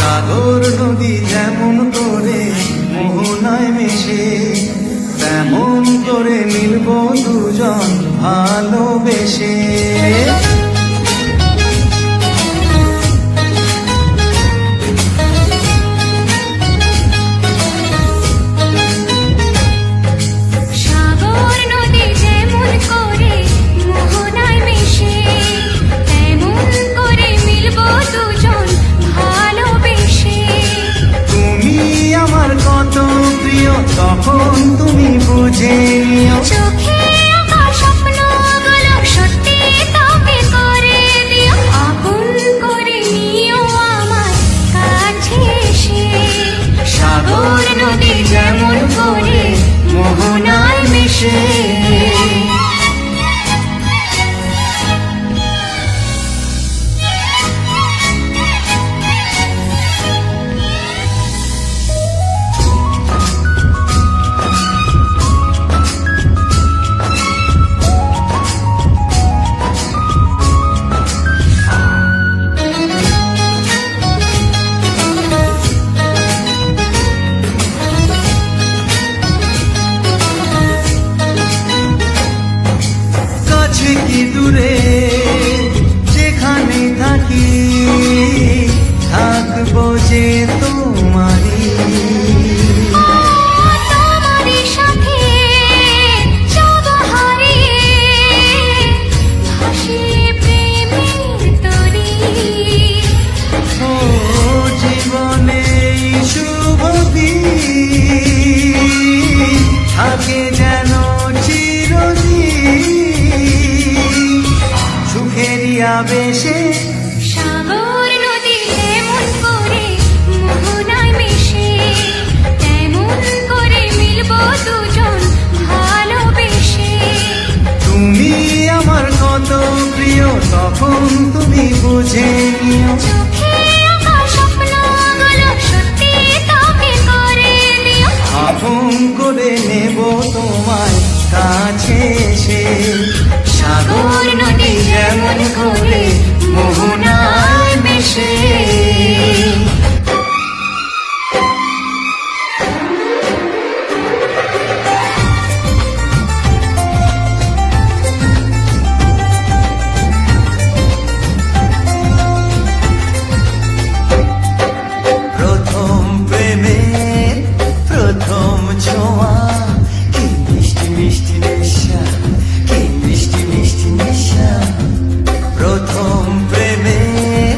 সাগর নদী যেমন করে মোহনায় মেশে, তেমন করে মিলব দুজন ভালোবেসে। তখন তুমি বুঝে নিও, চোখে আঁকা স্বপ্নগুলো সত্যি তবে করে দিও। আপন করে নিও আমার কাছে এসে, সাগর নদী যেমন করে মোহনায় মিশে। কি দূরে যেখানে থাকি, থাকবো যে তোমারি। তোমারই সাথে যাব হারিয়ে, ভাসিয়ে প্রেমের তরি। ও জীবনে শুভ দিন থাকে যেন চিরদিন, সুখেরই আবেশে। সাগর নদী যেমন করে মোহনায় মিশে, তেমন করে মিলব দুজন ভালোবেসে। তুমি আমার কত প্রিয় তখন তুমি বুঝে নিও, চোখে আঁকা স্বপ্নগুলো সত্যি তবে করে দিও। আপন করে নেব তোমায় কাছে এসে, সাগর নদী যেমন করে মোহনায় মিশে। প্রথম প্রেমের প্রথম ছোঁয়া, কি মিষ্টি মিষ্টি নেশা, কি মিষ্টি মিষ্টি নেশা। প্রথম প্রেমের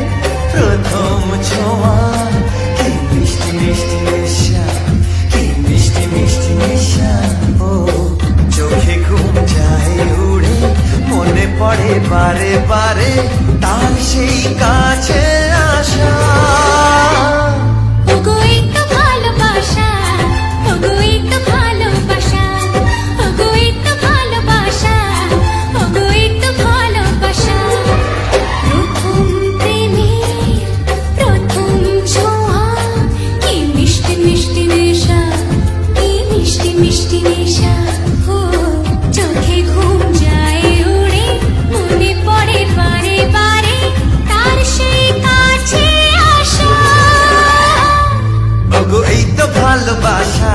প্রথম ছোঁয়া, কি মিষ্টি মিষ্টি নেশা, কি মিষ্টি মিষ্টি নেশা। ও চোখে ঘুম যায় উড়ে, মনে পড়ে বারে বারে তার সেই কাছে আসা। ওগো এই তো ভালোবাসা, ওগো এই তো ভালোবাসা, ওগো এই তো ভালোবাসা, ওগো এই তো ভালোবাসা। প্রথম প্রেমের প্রথম ছোঁয়া, কি মিষ্টি মিষ্টি নেশা, কি মিষ্টি মিষ্টি নেশা। ও চোখে ঘুম যায় উড়ে, মনে পড়ে বারে বারে তার সেই কাছে আসা। ওগো এই তো ভালোবাসা,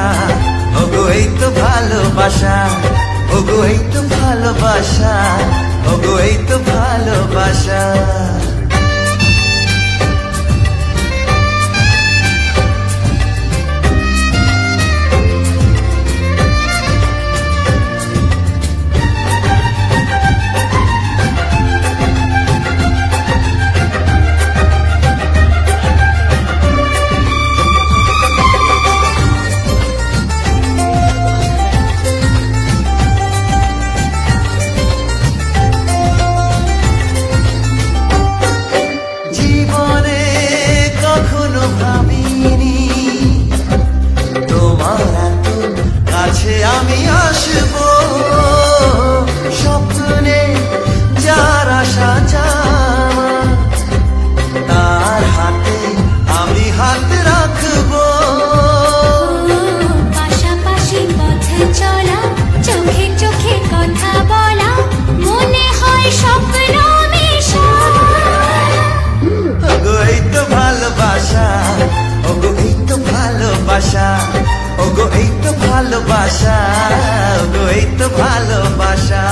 ওগো এই তো ভালোবাসা, ওগো এই তো ভালোবাসা, ওগো এই তো ভালোবাসা। ভালোবাসা ওগো এই তো ভালোবাসা